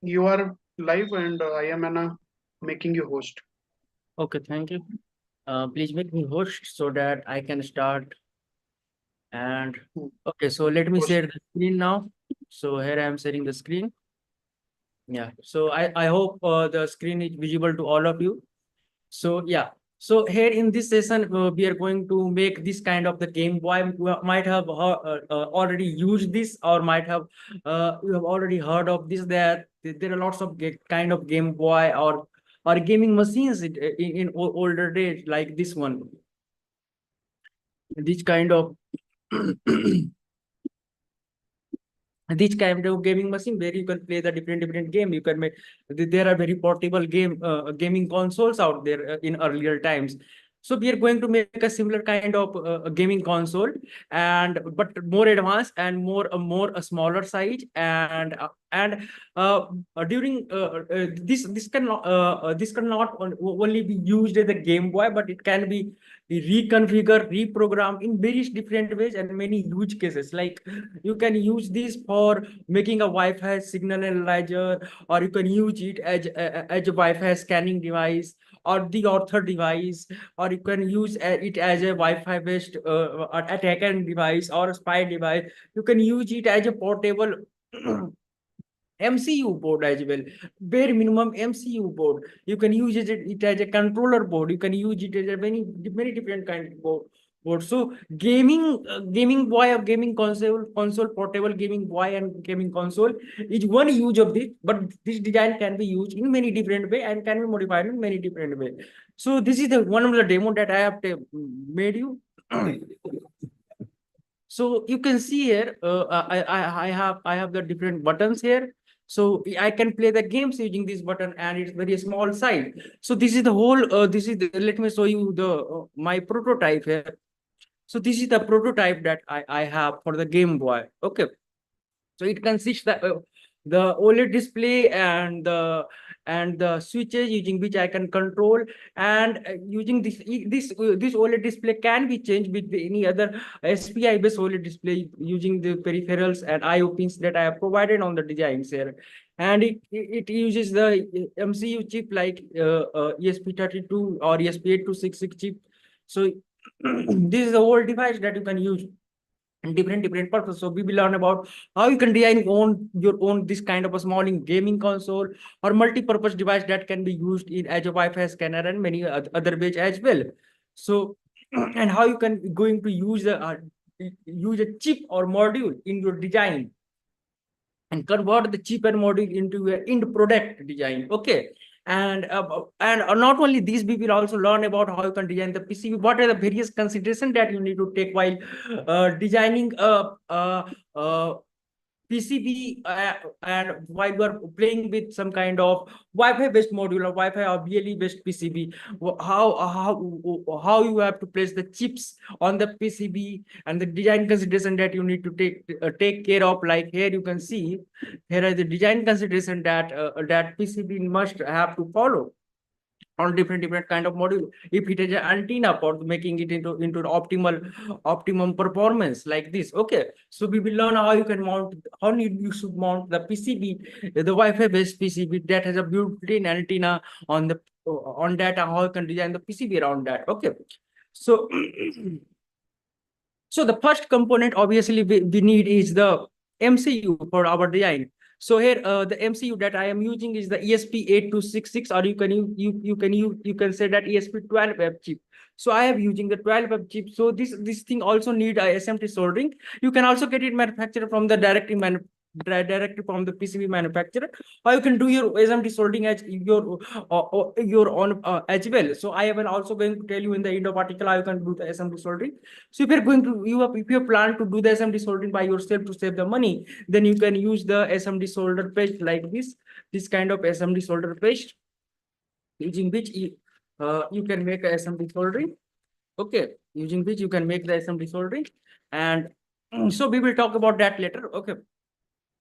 You are live, and I am Anna making you host. Okay, thank you. Please make me host so that I can start. And Hmm. okay, so let me Host. share the screen now. So here I am sharing the screen. Yeah. So I hope the screen is visible to all of you. So yeah. So here in this session, we are going to make this kind of the Game Boy. You might have already used this, or might have you have already heard of this. That there are lots of kind of Game Boy or gaming machines in older days like this one. This kind of this kind of gaming machine where you can play the different game. You can make there are very portable gaming consoles out there in earlier times. So we are going to make a similar kind of gaming console, and but more advanced and more a smaller size. And during this cannot only be used as a Game Boy, but it can be reconfigured, reprogrammed in various different ways and many use cases. Like you can use this for making a Wi-Fi signal analyzer, or you can use it as a Wi-Fi scanning device, or the author device, or you can use it as a Wi-Fi based attacker device or a spy device. You can use it as a portable MCU board as well, bare minimum MCU board. You can use it as a controller board. You can use it as a many different kind of board. So gaming boy or gaming console portable gaming boy and gaming console is one use of this, but this design can be used in many different way and can be modified in many different way. So this is the one of the demo that I have made you. So you can see here, I have the different buttons here. So I can play the games using this button, and it's very small size. So this is the whole. Let me show you the my prototype here. So this is the prototype that I have for the Game Boy. Okay. So it consists the OLED display and the switches using which I can control, and using this OLED display can be changed with any other SPI based OLED display using the peripherals and IO pins that I have provided on the designs here. And it uses the MCU chip like ESP32 or ESP8266 chip. So this is the whole device that you can use different purpose. So we will learn about how you can design your own this kind of a small gaming console or multi-purpose device that can be used in as a Wi-Fi scanner and many other ways as well. So and how you can going to use a chip or module in your design and convert the chip and module into a end product design. Okay. And not only these, we will also learn about how you can design the PCB. What are the various considerations that you need to take while designing a PCB, and while you are playing with some kind of Wi-Fi based module or Wi-Fi or BLE based PCB, how you have to place the chips on the PCB, and the design consideration that you need to take care of. Like here you can see, here are the design consideration that PCB must have to follow on different kind of module. If it is an antenna for making it into the optimum performance like this. Okay, so we will learn how you can mount, how you should mount the PCB, the Wi-Fi based PCB that has a built-in antenna on the on that, and how you can design the PCB around that. Okay, so so the first component obviously we need is the MCU for our design. So here the MCU that I am using is the ESP8266, or you can say that ESP12F chip. So I am using the 12F chip. So this thing also need a SMT soldering. You can also get it manufactured from the directly from the PCB manufacturer, or you can do your SMT soldering as your own as well. So I am also going to tell you in the end of article how you can do the SMT soldering. So if you're going to if you plan to do the SMT soldering by yourself to save the money, then you can use the SMT solder paste like this kind of SMT solder paste, using which you can make a SMT soldering. Okay, using which you can make the SMT soldering, and so we will talk about that later. Okay.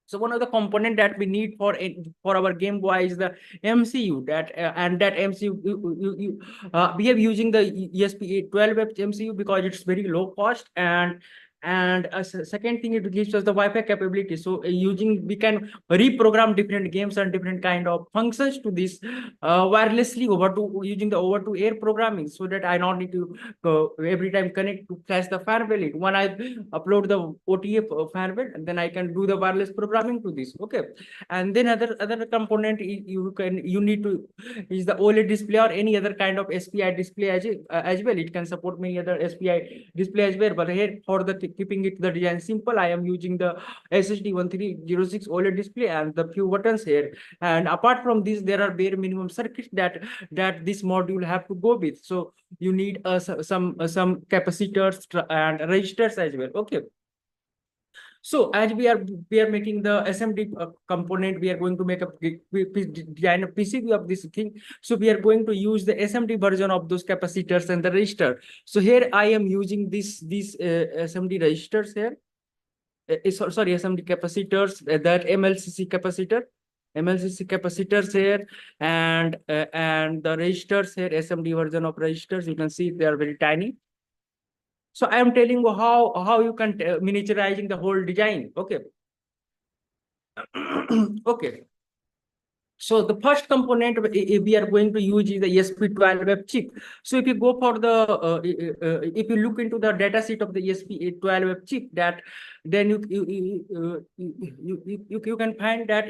So one of the component that we need for our Game Boy is the MCU. And that MCU we are using the ESP12 MCU because it's very low cost, and And second thing, it gives us the Wi-Fi capability. So using, we can reprogram different games and different kind of functions to this wirelessly over to using the over to air programming, so that I not need to every time connect to flash the firewall. When I upload the OTA firewall, then I can do the wireless programming to this. Okay. And then other component you need to is the OLED display or any other kind of SPI display as well. It can support many other SPI display as well. But here for the keeping it the design simple, I am using the SSD 1306 OLED display and the few buttons here. And apart from this, there are bare minimum circuits that this module have to go with. So you need some capacitors and resistors as well. Okay. So as we are making the SMD component, we are going to make a design a PCB of this thing. So we are going to use the SMD version of those capacitors and the resistor. So here I am using these SMD resistors here. Sorry, SMD capacitors, that MLCC capacitor. MLCC capacitors here, and the resistors here, SMD version of resistors. You can see they are very tiny. So I am telling you how you can miniaturizing the whole design. Okay. Okay. So the first component we are going to use is the ESP12F chip. So if you go for the if you look into the data sheet of the ESP12F chip, that then you can find that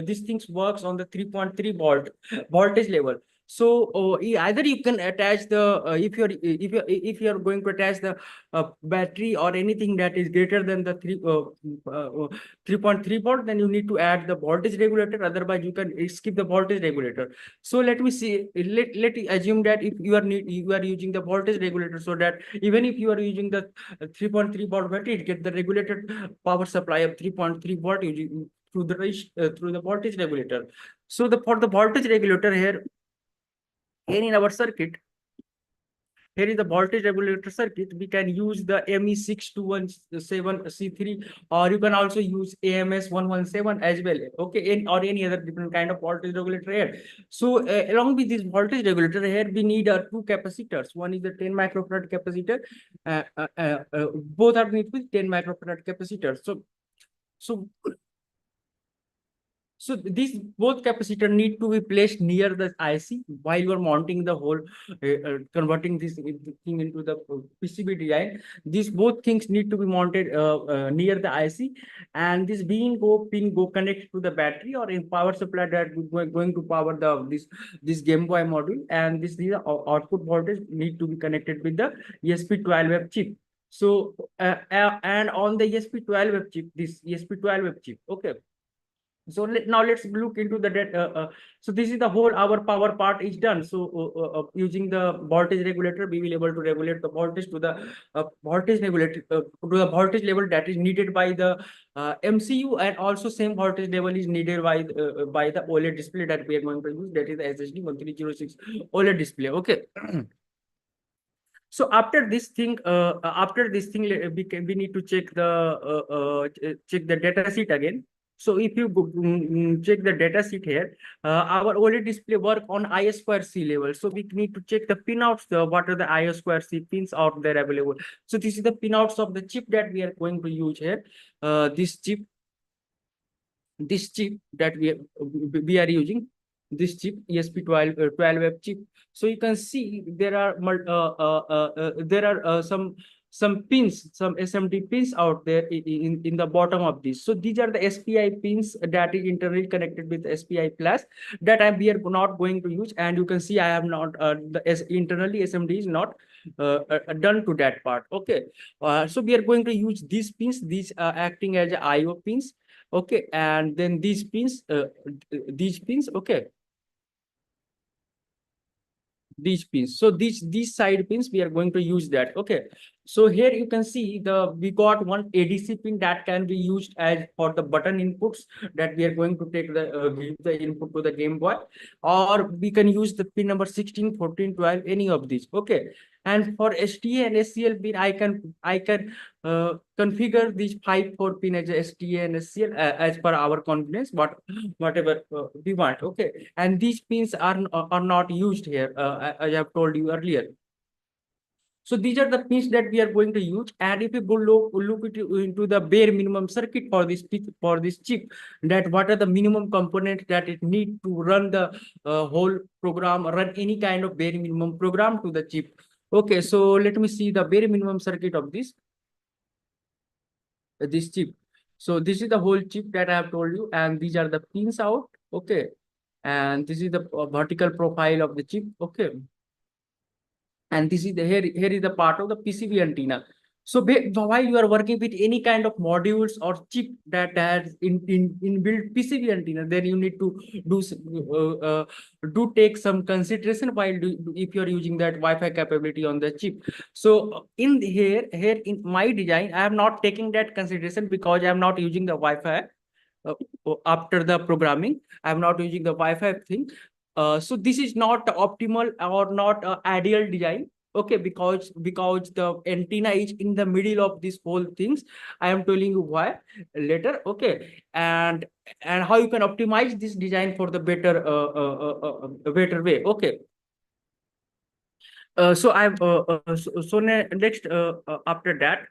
these things works on the 3.3 volt voltage level. So either you can attach the if you're going to attach the battery or anything that is greater than the 3.3 volt, then you need to add the voltage regulator. Otherwise, you can skip the voltage regulator. So let me see. Let assume that if you are using the voltage regulator, so that even if you are using the 3.3 volt battery, it get the regulated power supply of 3.3 volt using through the voltage regulator. So for the voltage regulator here, in our circuit, here is the voltage regulator circuit. We can use the ME6217C3, or you can also use AMS117 as well. Okay, or any other different kind of voltage regulator here. So along with this voltage regulator here, we need two capacitors. One is the 10 microfarad capacitor. Both are need with 10 microfarad capacitors. So so these both capacitor need to be placed near the IC while you are mounting the whole, converting this thing into the PCB design. These both things need to be mounted near the IC, and this pin go connect to the battery or in power supply that going to power this GameBoy module, and this output voltage need to be connected with the ESP12F chip. So and on the ESP12F chip, this ESP12F chip, okay. So now let's look into the so this is the whole our power part is done. So using the voltage regulator, we will able to regulate the voltage to the voltage regulator to the voltage level that is needed by the MCU, and also same voltage level is needed by the OLED display that we are going to use, that is the SSD 1306 OLED display. Okay. So after this thing, we need to check the data sheet again. So if you check the data sheet here, our OLED display work on I square C level. So we need to check the pinouts, what are the I square C pins out there available. So this is the pinouts of the chip that we are going to use here. This chip that we are using, this chip ESP12F chip. So you can see there are some pins, some SMD pins out there in the bottom of this. So these are the SPI pins that is internally connected with SPI flash that we are not going to use. And you can see I have not internally SMD is not done to that part. Okay. So we are going to use these pins. These are acting as IO pins. Okay, and then these pins, okay, these pins. So these side pins we are going to use that. Okay, so here you can see we got one ADC pin that can be used as for the button inputs that we are going to take give the input to the GameBoy, or we can use the pin number 16, 14, 12, any of these. Okay, and for STA and SCL pin, I can configure these 5 4 pin as STA and SCL as per our convenience, whatever we want. Okay, and these pins are not used here, as I have told you earlier. So these are the pins that we are going to use. And if you go look into the bare minimum circuit for this chip, that what are the minimum components that it need to run the whole program, run any kind of bare minimum program to the chip. Okay, so let me see the bare minimum circuit of this chip. So this is the whole chip that I have told you, and these are the pins out. Okay, and this is the vertical profile of the chip. Okay, and this is the here is the part of the PCB antenna. So while you are working with any kind of modules or chip that has inbuilt PCB antenna, then you need to do take some consideration while if you are using that Wi-Fi capability on the chip. So in here in my design, I am not taking that consideration because I am not using the Wi-Fi uh, after the programming. I'm not using the Wi-Fi thing. So this is not optimal or not ideal design. Okay, because the antenna is in the middle of this whole things. I am telling you why later. Okay, and how you can optimize this design for the better way. Okay. So I've so next after that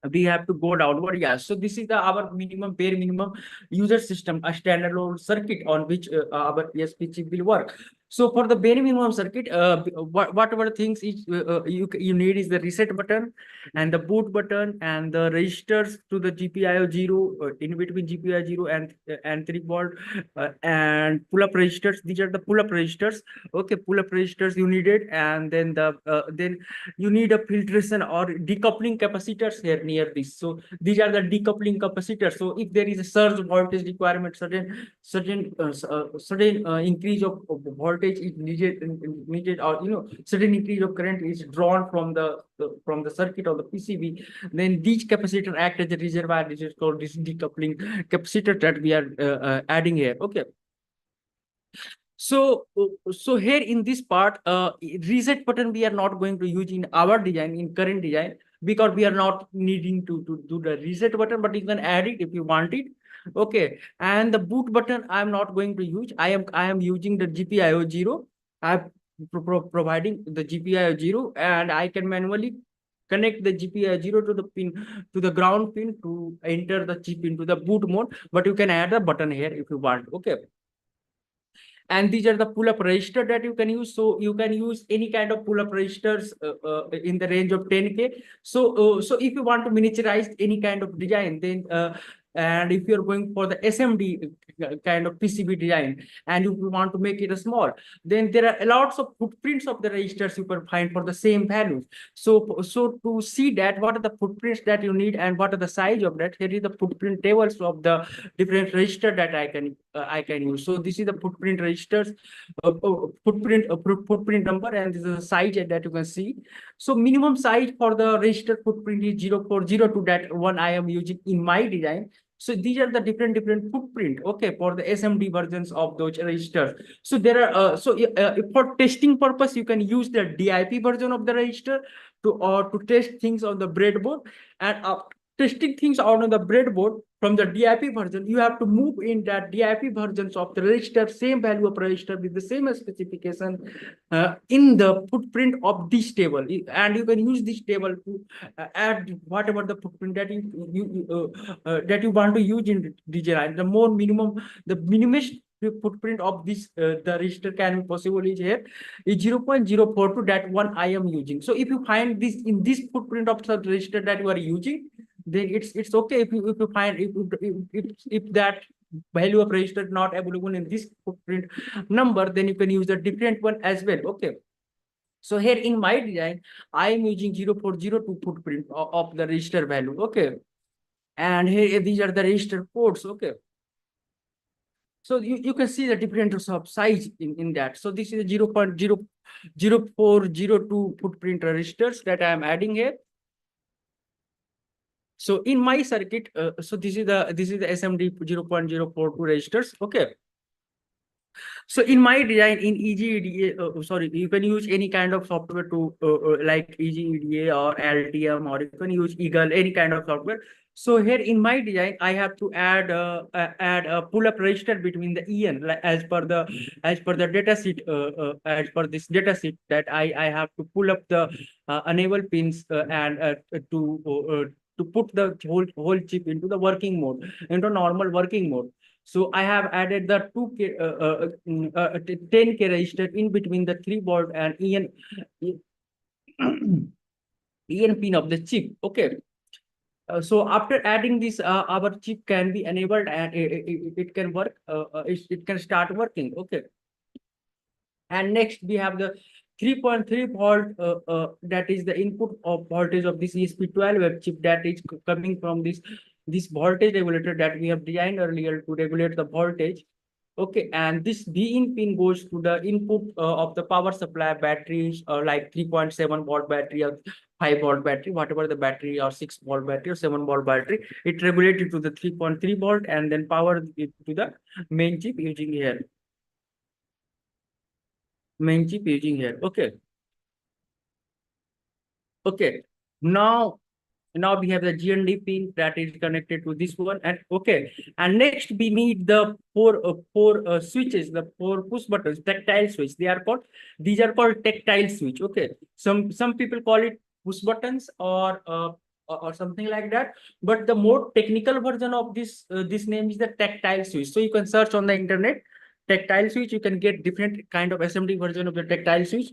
we have to go downward. Yeah, so this is the our minimum bare minimum user system, a standalone circuit on which our ESP chip will work. So for the bare minimum circuit, whatever things you need is the reset button and the boot button and the registers to the GPIO 0 in between GPIO 0 and 3 volt and pull up registers. These are the pull up registers. Okay, pull up registers you needed, and then you need a filtration or decoupling capacitors here near this. So these are the decoupling capacitors. So if there is a surge voltage requirement, certain increase of voltage is needed, or certain increase of current is drawn from the circuit of the PCB, then these capacitors act as a reservoir. This is called this decoupling capacitor that we are adding here. Okay. So here in this part, reset button we are not going to use in our design, in current design, because we are not needing to do the reset button, but you can add it if you want it. Okay, and the boot button I'm not going to use. I am using the GPIO 0. I'm providing the GPIO 0, and I can manually connect the GPIO 0 to the pin, to the ground pin, to enter the chip into the boot mode. But you can add a button here if you want. Okay, and these are the pull-up register that you can use. So you can use any kind of pull-up registers in the range of 10K. So if you want to miniaturize any kind of design, then and if you're going for the SMD kind of PCB design, and if you want to make it a small, then there are lots of footprints of the registers you can find for the same values. So to see that what are the footprints that you need and what are the size of that, here is the footprint tables of the different register that I can use. So this is the footprint registers, footprint number, and this is the size that you can see. So minimum size for the register footprint is 0402. That one I am using in my design. So these are the different footprint. Okay, for the SMD versions of those registers. So there are for testing purpose you can use the DIP version of the register to test things on the breadboard, and testing things out on the breadboard from the DIP version, you have to move in that DIP versions of the register, same value of register with the same specification in the footprint of this table. And you can use this table to add whatever the footprint that that you want to use in design. The more minimum, the minimum footprint of this the register can be possible is here is 0.042. That one I am using. So if you find this in this footprint of the register that you are using, then it's okay. If you find if that value of register is not available in this footprint number, then you can use a different one as well. Okay. So here in my design, I am using 0402 footprint of the register value. Okay. And here these are the register ports. Okay. So you can see the difference of size in that. So this is a 0.0402 footprint registers that I am adding here. So in my circuit, so this is the SMD 0.042 registers. Okay. So in my design in EGEDA, sorry, you can use any kind of software to like EGEDA or LTM, or you can use Eagle, any kind of software. So here in my design, I have to add a pull-up register between the EN, like as per the data sheet, as per this data sheet that I have to pull up the enable pins and to put the whole chip into the working mode, into normal working mode. So I have added the 10K register in between the 3 baud and EN pin of the chip. Okay. So after adding this, our chip can be enabled and it can work. It can start working. Okay. And next we have the 3.3 volt. That is the input of voltage of this ESP12 web chip that is coming from this voltage regulator that we have designed earlier to regulate the voltage. Okay, and this B-in pin goes to the input of the power supply batteries, like 3.7 volt battery or 5 volt battery, whatever the battery, or 6 volt battery or 7 volt battery. It regulated to the 3.3 volt and then power it to the main chip using here. Main chip using here. Okay. Okay. Now we have the GND pin that is connected to this one, and okay, and next we need the four switches, the four push buttons, tactile switch. These are called tactile switch. Okay, some people call it push buttons or something like that, but the more technical version of this name is the tactile switch. So you can search on the internet tactile switch. You can get different kind of assembly version of the tactile switch.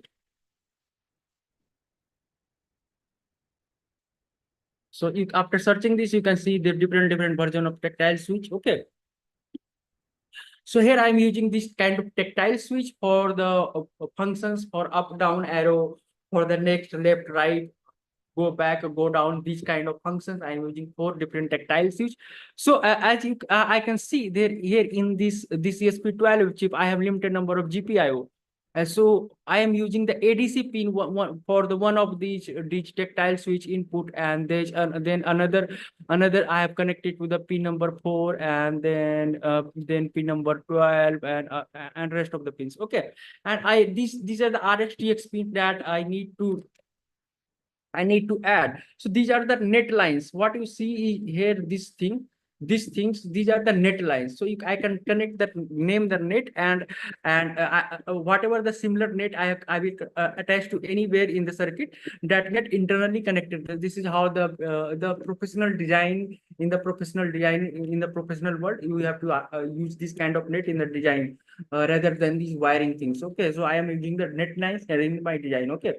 So after searching this, you can see the different version of tactile switch. Okay. So here I'm using this kind of tactile switch for the functions for up, down arrow, for the next, left, right, go back, go down, these kind of functions. I'm using 4 different tactile switch. So as you I can see there here in this ESP12 chip, I have limited number of GPIO. So I am using the ADC pin one for the one of these tactile switch input, and there's then another I have connected to the pin number 4, and then pin number 12, and rest of the pins. Okay, and these are the RxTX pins that I need to add. So these are the net lines. What you see here, these things, these are the net lines. So I can connect that, name the net, and whatever the similar net I will attach to anywhere in the circuit, that get internally connected. This is how the professional design in the professional world, you have to use this kind of net in the design rather than these wiring things. Okay, so I am using the net lines in my design. Okay.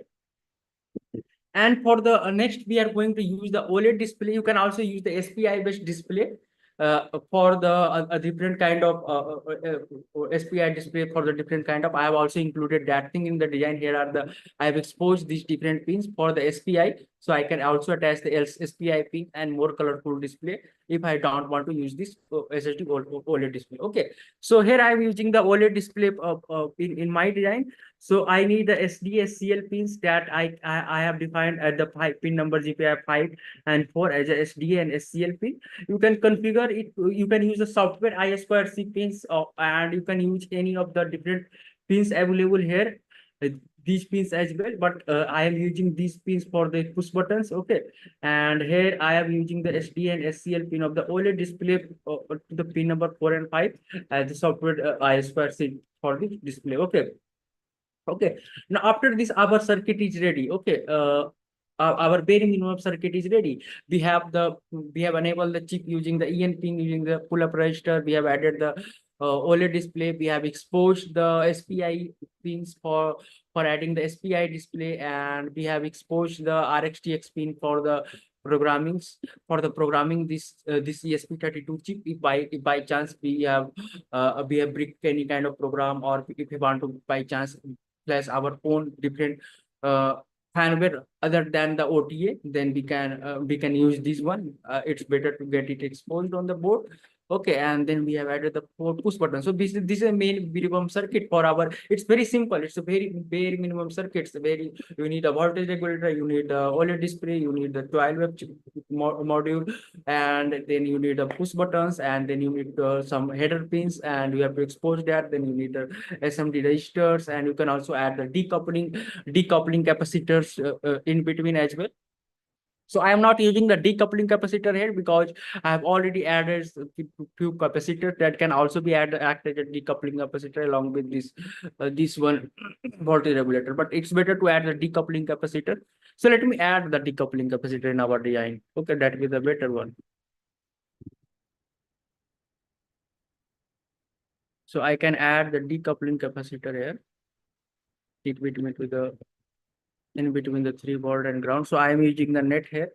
And for the next, we are going to use the OLED display. You can also use the SPI based display for the different kind of SPI display for the different kind of. I have also included that thing in the design. Here are I have exposed these different pins for the SPI. So I can also attach the SPI pin and more colorful display if I don't want to use this SSD OLED display. Okay. So here I am using the OLED display in my design. So I need the SDSCL pins that I have defined at the pin number GPI 5 and 4 as a SDA and SCL pin. You can configure it. You can use the software I2C pins, and you can use any of the different pins available here. These pins as well, but I am using these pins for the push buttons. Okay, and here I am using the SDA and SCL pin of the OLED display to the pin number 4 and 5 as the software I2C for the display. Okay. Okay. Now after this, our circuit is ready. Okay. Our bare minimum circuit is ready. We have enabled the chip using the EN pin, using the pull-up register. We have added the OLED display. We have exposed the SPI pins for adding the SPI display, and we have exposed the RxTX pin for the programming this ESP32 chip. If by chance we have brick any kind of program, or if we want to by chance plus our own different firmware other than the OTA, then we can use this one. It's better to get it exposed on the board. Okay, and then we have added the 4 push buttons. So this is a main minimum circuit for our. It's very simple. It's a very minimum circuit. It's a very you need a voltage regulator, you need the OLED display, you need the 12 web module, and then you need the push buttons, and then you need some header pins, and you have to expose that. Then you need the SMD registers, and you can also add the decoupling capacitors in between as well. So I am not using the decoupling capacitor here because I have already added few capacitors that can also be acted as a decoupling capacitor along with this one voltage regulator. But it's better to add the decoupling capacitor. So let me add the decoupling capacitor in our design. Okay, that will be the better one. So I can add the decoupling capacitor here in between the 3 volt and ground. So I am using the net here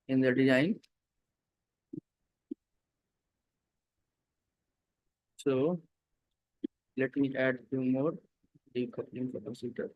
in the design. So let me add few more decoupling capacitor.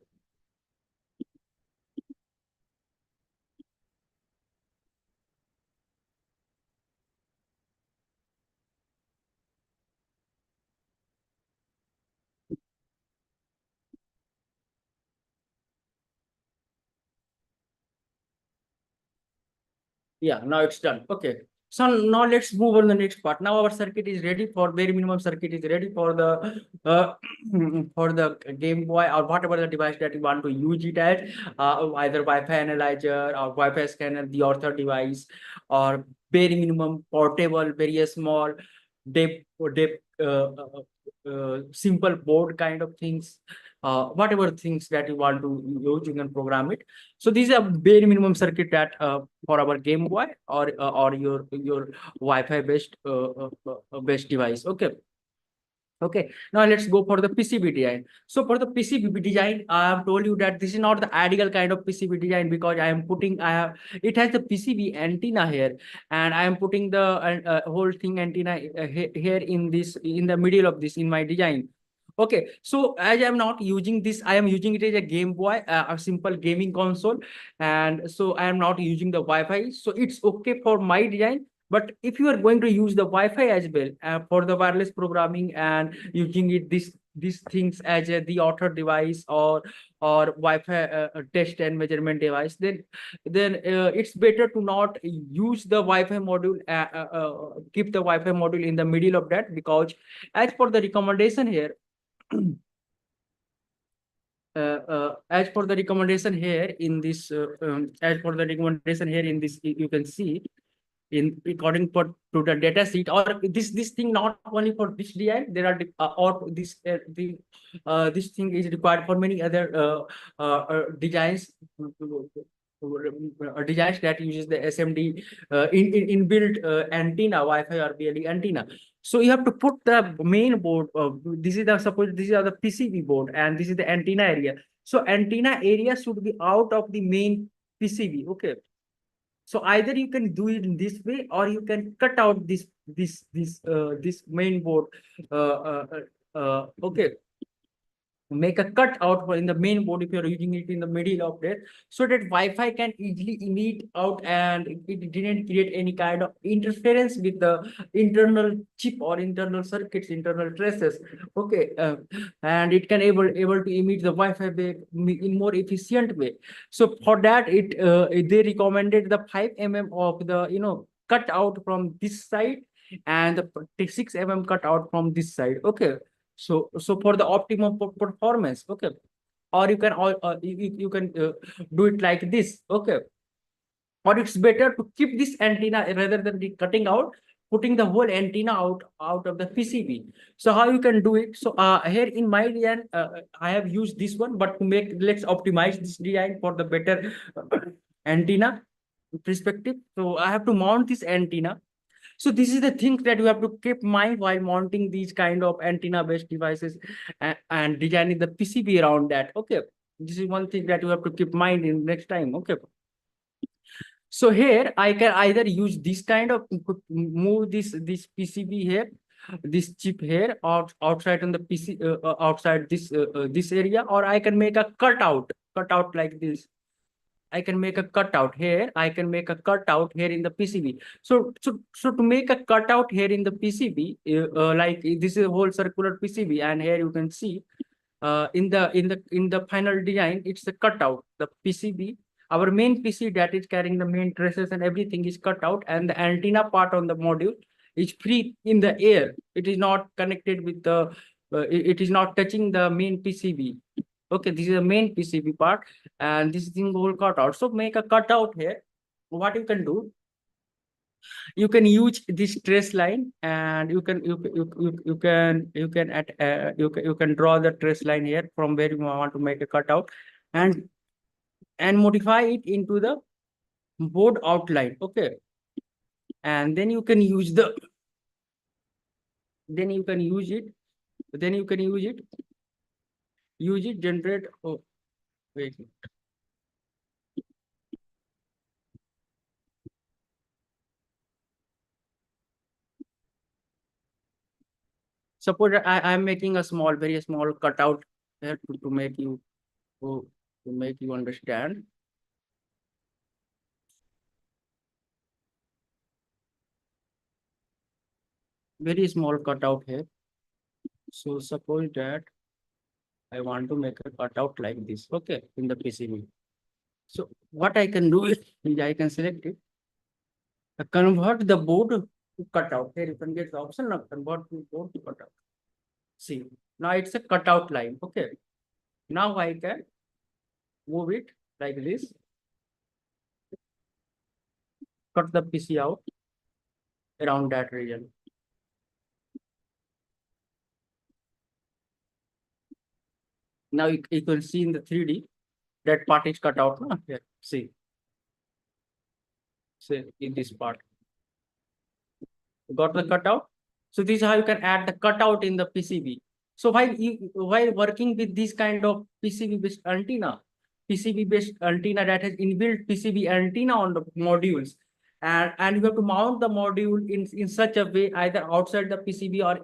Yeah, now it's done. Okay. So now let's move on the next part. Now our circuit is ready for bare minimum circuit is ready for the for the Game Boy or whatever the device that you want to use it as, either Wi-Fi analyzer or Wi-Fi scanner, the author device, or bare minimum portable, very small, depth, depth, simple board kind of things. Whatever things that you want to use, you can program it. So these are bare minimum circuit that for our Game Boy or your Wi-Fi based device. Okay. Okay, now let's go for the PCB design. So for the PCB design, I have told you that this is not the ideal kind of PCB design because I have, it has the PCB antenna here, and I am putting the whole thing antenna here in the middle of this in my design. Okay, so as I'm not using this, I am using it as a Game Boy, a simple gaming console, and so I am not using the Wi-Fi. So it's okay for my design. But if you are going to use the Wi-Fi as well for the wireless programming and using it these things as the author device or Wi-Fi test and measurement device, then it's better to not use the Wi-Fi module. Keep the Wi-Fi module in the middle of that because as per the recommendation here. As for the recommendation here in this, as for the recommendation here in this, you can see in according to the data sheet or this thing not only for this DI, there are or this thing is required for many other designs. Designs that uses the SMD inbuilt antenna, Wi-Fi or BLE antenna. So you have to put the main board. This is the suppose this is the PCB board, and this is the antenna area. So antenna area should be out of the main PCB. Okay. So either you can do it in this way, or you can cut out this main board. Okay, make a cut out in the main board if you're using it in the middle of there, so that Wi-Fi can easily emit out and it didn't create any kind of interference with the internal chip or internal circuits, internal traces. Okay, and it can able to emit the Wi-Fi in more efficient way. So for that, they recommended the 5 mm of the cut out from this side and the 6 mm cut out from this side. Okay, so for the optimum performance. Okay, or you can you can do it like this. Okay, or it's better to keep this antenna rather than the cutting out, putting the whole antenna out of the PCB. So how you can do it? So here in my design, I have used this one, but to make, let's optimize this design for the better antenna perspective. So I have to mount this antenna. So this is the thing that you have to keep in mind while mounting these kind of antenna-based devices and designing the PCB around that. Okay, this is one thing that you have to keep in mind in next time. Okay. So here I can either use this kind of move this PCB here, this chip here, or outside on the PC outside this area, or I can make a cutout like this. I can make a cutout here. I can make a cutout here in the PCB. So to make a cutout here in the PCB, like this is a whole circular PCB, and here you can see in the final design, it's the cutout. The PCB, our main PC that is carrying the main traces and everything is cut out, and the antenna part on the module is free in the air. It is not connected with the. It is not touching the main PCB. Okay, this is the main PCB part, and this is the whole cutout. So make a cutout here. What you can do, you can use this trace line, and you can draw the trace line here from where you want to make a cutout, and modify it into the board outline. Okay, and then you can use the then you can use it then you can use it generate. Oh, wait. Suppose I'm making a small, very small cutout here to make you to make you understand. Very small cutout here. So suppose that I want to make a cutout like this, okay, in the PCB. So what I can do is I can select it, convert the board to cutout. Here you can get the option of convert to board to cutout. See, now it's a cutout line. Okay. Now I can move it like this, cut the PC out around that region. Now you can see in the 3D that part is cut out. No? Here, see in this part. Got the cutout? So this is how you can add the cutout in the PCB. So while working with this kind of PCB based antenna that has inbuilt PCB antenna on the modules, and you have to mount the module in such a way, either outside the PCB or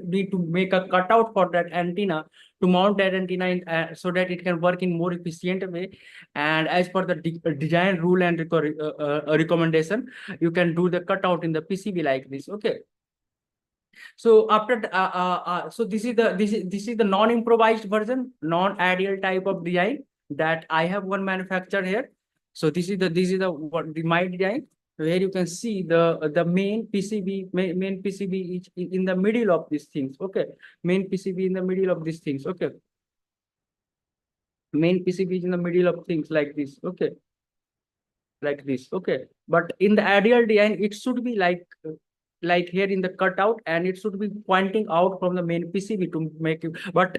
need to make a cutout for that antenna to mount that antenna so that it can work in more efficient way. And as per the design rule and recommendation, you can do the cutout in the PCB like this. Okay. So so this is the non-improvised version, non-ideal type of design that I have one manufacturer here. So this is the my design, where you can see the main PCB main PCB is in the middle of these things. Okay, main PCB in the middle of these things. Okay, main PCB is in the middle of things like this. Okay, like this. Okay, but in the ideal design it should be like here in the cutout, and it should be pointing out from the main PCB to make it. But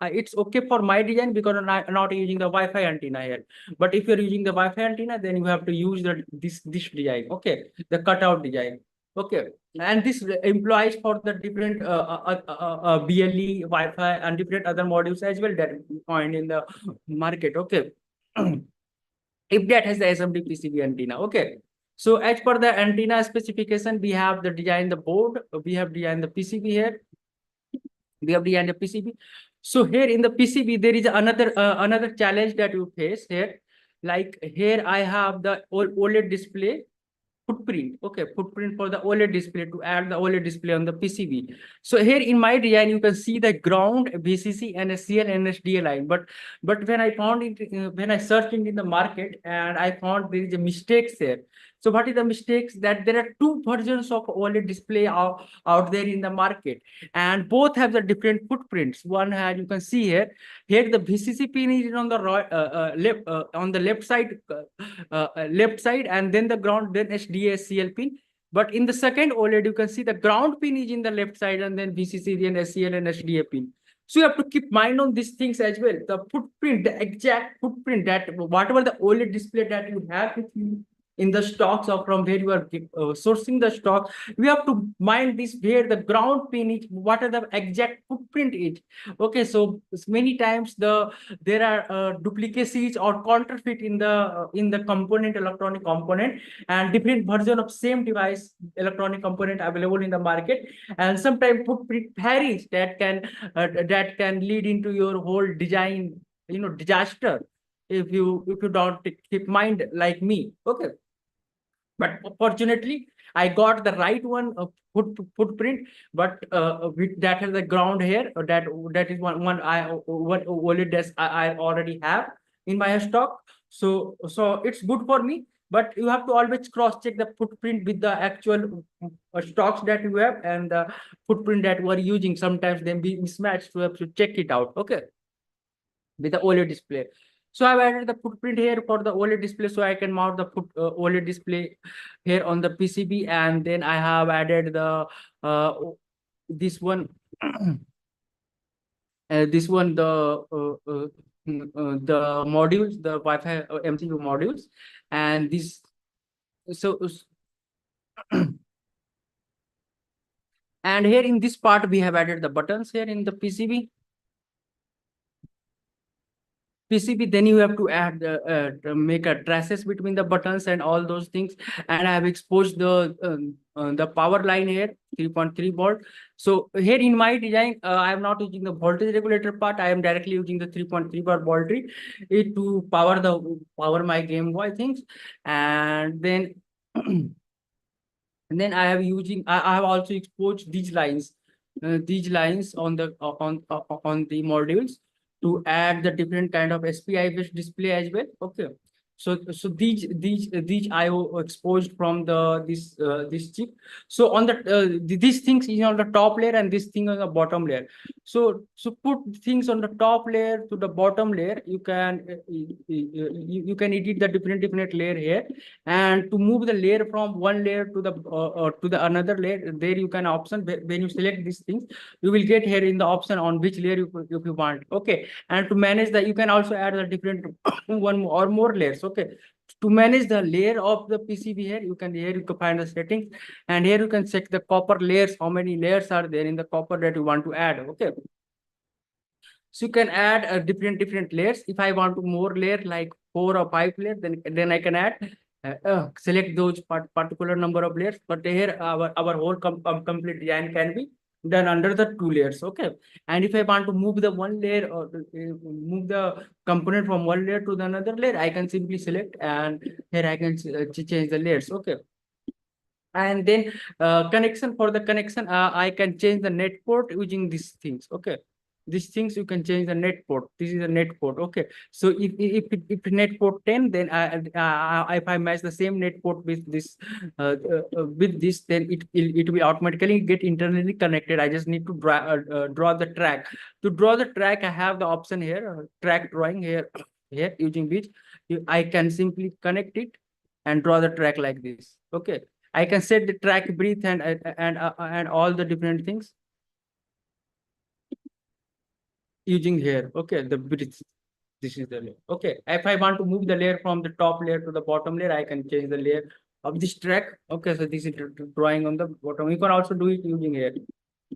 it's okay for my design because I'm not using the Wi-Fi antenna here. But if you're using the Wi-Fi antenna, then you have to use this design. Okay, the cutout design. Okay, and this employs for the different BLE, Wi-Fi, and different other modules as well that you find in the market. Okay. If that has the SMD PCB antenna. Okay. So as per the antenna specification, we have the design the board, we have designed the PCB here, we have designed the PCB. So here in the PCB, there is another challenge that you face here. Like here, I have the OLED display footprint. Okay, footprint for the OLED display to add the OLED display on the PCB. So here in my design, you can see the ground, VCC, and a CL and SDA line. But when I found it, when I searched it in the market, and I found there is a mistakes there. So what is the mistakes? That there are two versions of OLED display out there in the market, and both have the different footprints. One has, you can see here, the VCC pin is on the right, on the left side, and then the ground, then SDA pin. But in the second OLED, you can see the ground pin is in the left side, and then VCC, then SCL and SDA pin. So you have to keep mind on these things as well. The footprint, the exact footprint, that whatever the OLED display that you have with you in the stocks, or from where you are sourcing the stock, we have to mind this, where the ground pin is, what are the exact footprint is. Okay, so many times there are duplicacies or counterfeit in the component, electronic component, and different version of same device electronic component available in the market, and sometimes footprint varies that can lead into your whole design, disaster, if you don't keep mind like me. Okay, but fortunately I got the right one footprint, but with that has the ground here, that is one wallet that I already have in my stock. So it's good for me, but you have to always cross check the footprint with the actual stocks that you have, and the footprint that we are using. Sometimes they be mismatched, so you have to check it out. Okay. with the OLED display. So I've added the footprint here for the OLED display, so I can mount the OLED display here on the PCB, and then I have added the this one, this one the modules, the Wi-Fi MCU modules, and this so and here in this part we have added the buttons here in the PCB. Then you have to add to make a traces between the buttons and all those things. And I have exposed the power line here, 3.3 volt. So here in my design, I am not using the voltage regulator part. I am directly using the 3.3 volt battery to power my Game Boy things. And then and then I have also exposed these lines on the modules to add the different kind of SPI based display as well. Okay. So these IO exposed from this chip. So on these things is on the top layer and this thing on the bottom layer. So put things on the top layer to the bottom layer. You can edit the different layer here, and to move the layer from one layer to the another layer, there you can option when you select these things, you will get here in the option on which layer if you want. Okay. And to manage that, you can also add the different one or more layers. Okay. To manage the layer of the PCB here, you can find the settings, and here you can check the copper layers, how many layers are there in the copper that you want to add. Okay. So you can add different layers. If I want to more layer like 4 or 5 layers, then I can add select those particular number of layers. But here our whole complete design can be done under the 2 layers. Okay. And if I want to move the one layer or move the component from one layer to the another layer, I can simply select, and here I can change the layers. Okay. And then connection, for the connection, I can change the net port using these things. Okay. These things you can change the net port. This is a net port. Okay. So if net port 10, then if I match the same net port with this, then it will automatically get internally connected. I just need to draw the track. To draw the track, I have the option here, track drawing here, using which I can simply connect it and draw the track like this. Okay. I can set the track breadth and all the different things using here. Okay, the breadth. This is the layer. Okay, if I want to move the layer from the top layer to the bottom layer, I can change the layer of this track. Okay, so this is drawing on the bottom. You can also do it using here.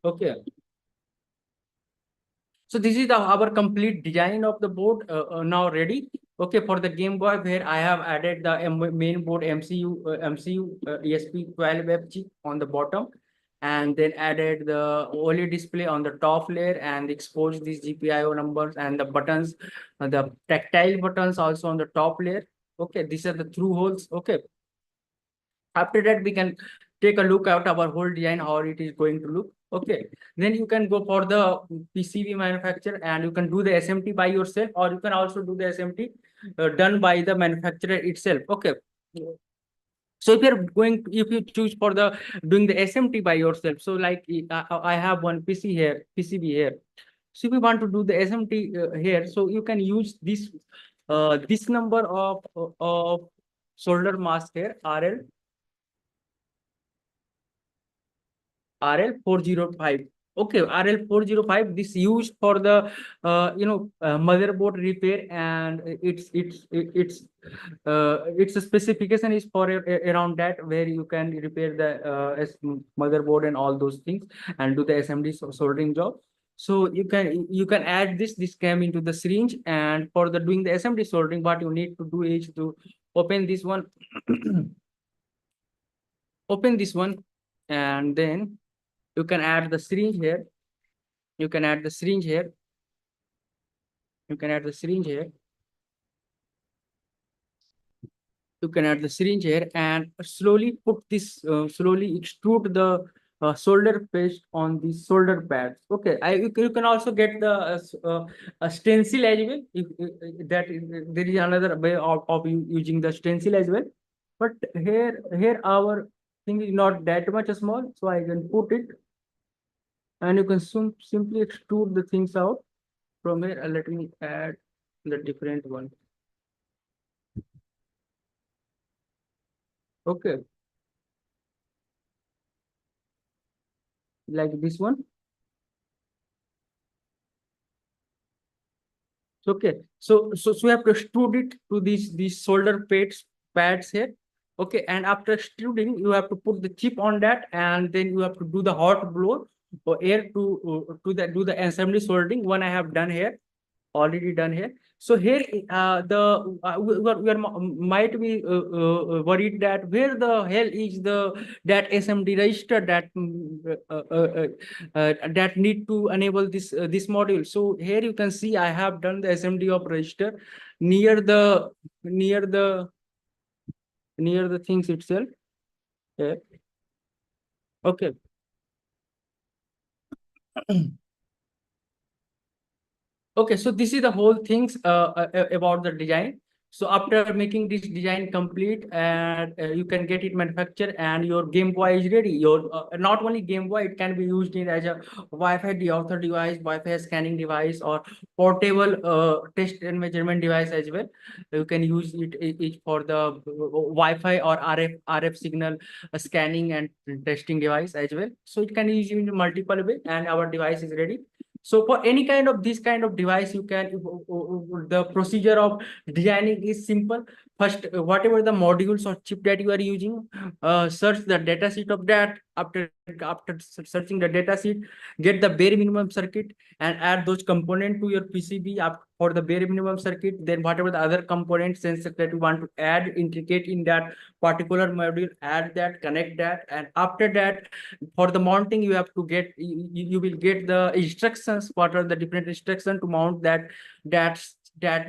Okay. So this is our complete design of the board now ready. Okay, for the Game Boy, where I have added the main board MCU ESP12 chip on the bottom, and then added the OLED display on the top layer and exposed these GPIO numbers and the buttons, the tactile buttons also on the top layer. Okay, these are the through holes. Okay. After that, we can take a look at our whole design, how it is going to look. Okay. Then you can go for the PCB manufacturer and you can do the SMT by yourself, or you can also do the SMT done by the manufacturer itself. Okay. So if you choose for the doing the SMT by yourself, so like I have one PCB here. So if you want to do the SMT here, so you can use this number of solder mask here, RL405. Okay, RL405. This used for the motherboard repair, and its specification is for around that, where you can repair the motherboard and all those things and do the SMD soldering job. So you can add this. This came into the syringe, and for the doing the SMD soldering, what you need to do is to open this one, open this one, and then you can add the syringe here. You can add the syringe here. You can add the syringe here. You can add the syringe here and slowly slowly extrude the solder paste on the solder pads. Okay, you can also get the a stencil as well. There is another way of using the stencil as well. But here our thing is not that much small, so I can put it, and you can simply extrude the things out from here. Let me add the different one. Okay, like this one. Okay, so we have to extrude it to these solder pads here. Okay, and after extruding, you have to put the chip on that, and then you have to do the hot blow or air to the do the assembly soldering. One I have done here, already done here. So here, might be worried that where the hell is the that SMD register that need to enable this module. So here you can see I have done the SMD of register near the near the near the things itself. Yeah. Okay. Okay, so this is the whole things about the design. So after making this design complete, and you can get it manufactured, and your Game Boy is ready. Your not only Game Boy, it can be used in as a Wi-Fi deauthor device, Wi-Fi scanning device, or portable test and measurement device as well. You can use it for the Wi-Fi or RF signal scanning and testing device as well. So it can be used in multiple way, and our device is ready. So for any kind of this kind of device, you can the procedure of designing is simple. First, whatever the modules or chip that you are using, search the data sheet of that. After searching the data sheet, get the bare minimum circuit and add those components to your PCB up for the bare minimum circuit. Then whatever the other components sensor that you want to add, integrate in that particular module, add that, connect that, and after that, for the mounting, you have to get you will get the instructions. What are the different instructions to mount that that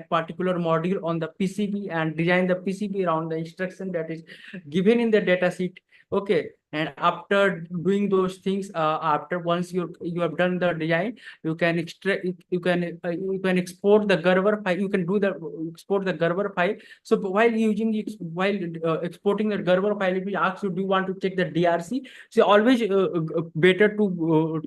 particular module on the PCB, and design the PCB around the instruction that is given in the data sheet. Okay, and after doing those things, after once you have done the design, you can extract you can export the Gerber file. You can do the export the Gerber file. So while exporting the Gerber file, it will ask you, do you want to check the DRC? So always better to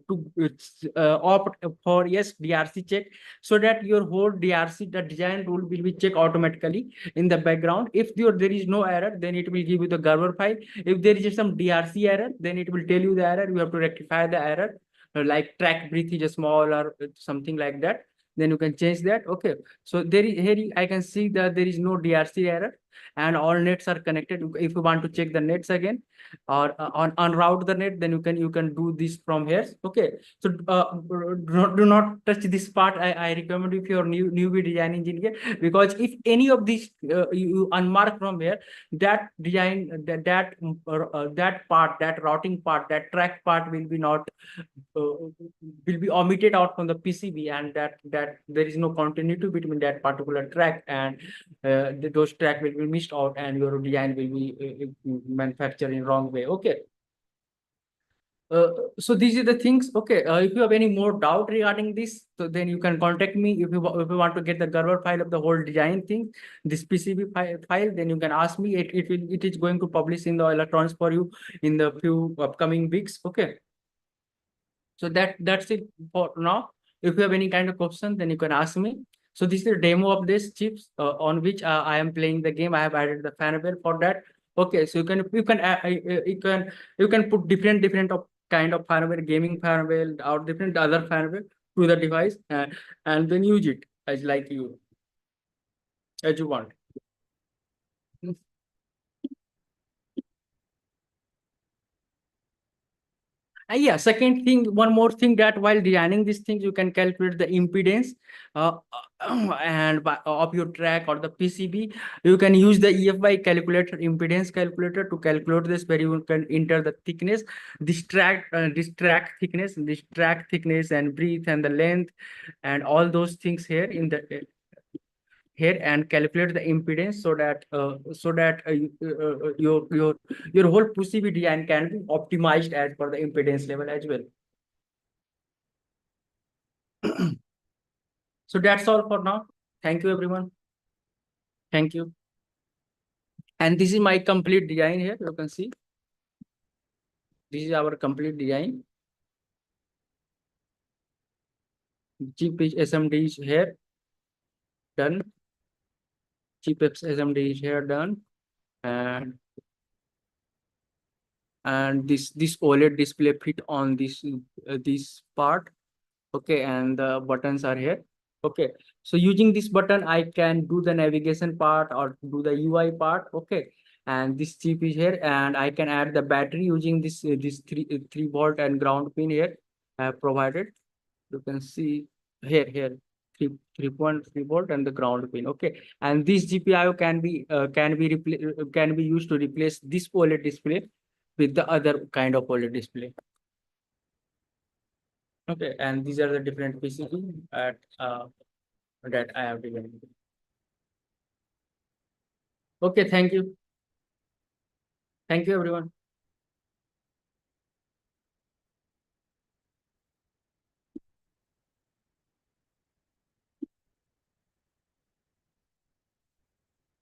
opt for yes DRC check, so that your whole DRC, the design rule, will be checked automatically in the background. If there is no error, then it will give you the Gerber file. If there is some DRC error, then it will tell you the error. You have to rectify the error, like track breath is small or something like that. Then you can change that. Okay, so there is here I can see that there is no DRC error, and all nets are connected. If you want to check the nets again, or on route the net, then you can do this from here. Okay, so do not touch this part. I recommend if you're newbie design engineer, because if any of these you unmark from here, that design that part, that routing part, that track part will be not will be omitted out from the PCB, and that there is no continuity between that particular track, and those track will be missed out, and your design will be manufactured in wrong way. Okay. So these are the things. Okay. If you have any more doubt regarding this, so then you can contact me. If you want to get the Gerber file of the whole design thing, this PCB file, then you can ask me. It is going to publish in the electronics for you in the few upcoming weeks. Okay. So that's it for now. If you have any kind of question, then you can ask me. So this is a demo of this chips on which I am playing the game. I have added the fanware for that. Okay, so you can put different of kind of firmware, gaming firmware or different other firmware to the device, and then use it as you want. Yeah, second thing, one more thing, that while designing these things, you can calculate the impedance uh, of your track or the PCB. You can use the EFI calculator, impedance calculator, to calculate this, where you can enter the thickness, this track thickness and breadth and the length and all those things here, and calculate the impedance, so that your whole PCB design can be optimized as per the impedance level as well. So that's all for now. Thank you, everyone. Thank you. And this is my complete design here. You can see this is our complete design. Chip is SMD is here. done. Chip SMD is here done. And this OLED display fit on this part. Okay, and the buttons are here. Okay, so using this button I can do the navigation part or do the UI part. Okay, and this chip is here, and I can add the battery using this 3 volt and ground pin here I have provided. You can see here 3.3 volt and the ground pin. Okay, and this GPIO can be used to replace this OLED display with the other kind of OLED display. Okay, and these are the different PCB that I have given. Okay, thank you. Thank you, everyone.